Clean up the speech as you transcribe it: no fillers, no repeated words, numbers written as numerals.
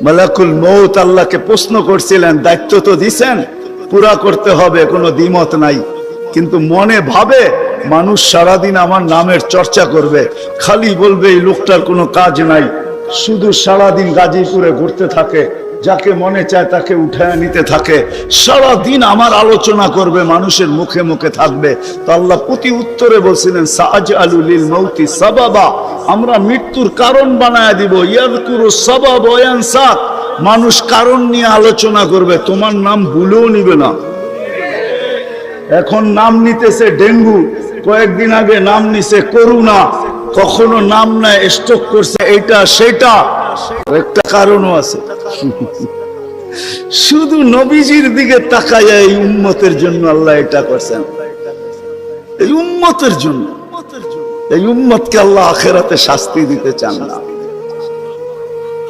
মালাকুল মউত আল্লাহকে প্রশ্ন করছিলেন, দায়িত্ব তো দিছেন, পুরা করতে হবে, কোনো দ্বিমত নাই। কিন্তু মনে ভাবে মানুষ সারাদিন আমার নামের চর্চা করবে, খালি বলবে এই লোকটার কোনো কাজ নাই, শুধু সারাদিন গাজীপুরে ঘুরতে থাকে, যাকে মনে চায় তাকে উঠায় নিতে থাকে, সারাদিন আমার আলোচনা করবে, মানুষের মুখে মুখে থাকবে। তো আল্লাহ প্রতি উত্তরে বলছিলেন, সাআজআলু লিল মাউতি সাবাবা, আমরা মৃত্যুর কারণ বানায় দিব। ইয়াযকুরু সাবাব ওয়া ইয়ানসা, মানুষ কারণ নিয়ে আলোচনা করবে, তোমার নাম ভুলেও নিবে না। এখন নাম নিতেছে ডেঙ্গু, কয়েকদিন আগে নাম নিছে করোনা, কখনো নাম নেয় স্ট্রোক করছে, এটা সেটা, একটা কারণও আছে। শুধু নবীজির দিকে তাকায় এই উম্মতের জন্য আল্লাহ এটা করছেন, এই উম্মতের জন্য। এই উম্মতকে আল্লাহ আখিরাতে শাস্তি দিতে চান না।